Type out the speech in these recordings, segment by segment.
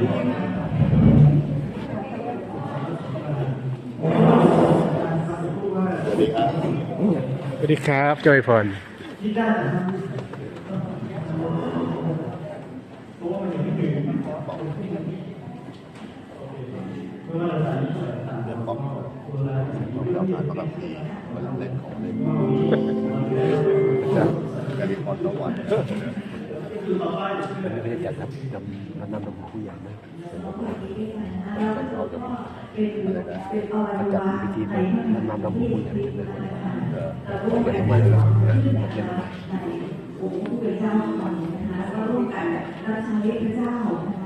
สวัสดีครับจอยพรเราผ่านมาแบบนี้มันเล่นของเล่นการรีพอร์ตต่อวันเป็นเรื่องจัดนำผู้ใหญ่ไหมเขาจะเขาจัดพิธีนำผู้ใหญ่เป็นทำไมเราเล่นผู้เป็นเจ้าของนะคะก็ร่วมกันรับใช้พระเจ้า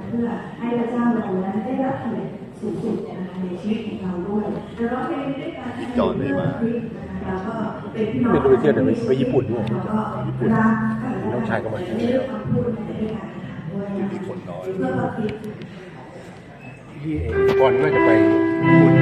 เพื่อให้พระเจ้าเรานั้นได้รับเกียรติสูงสุดนะคะในชีวิตของเราด้วยแต่เราเป็นด้วยการจอนได้มาแล้วก็เป็นพี่น้องไม่รู้ไปเที่ยวไหนไปญี่ปุ่นด้วยญี่ปุ่นน้องชายก็มาที่นี่ที่คนน้อยที่ก่อนน่าจะไปญี่ปุ่น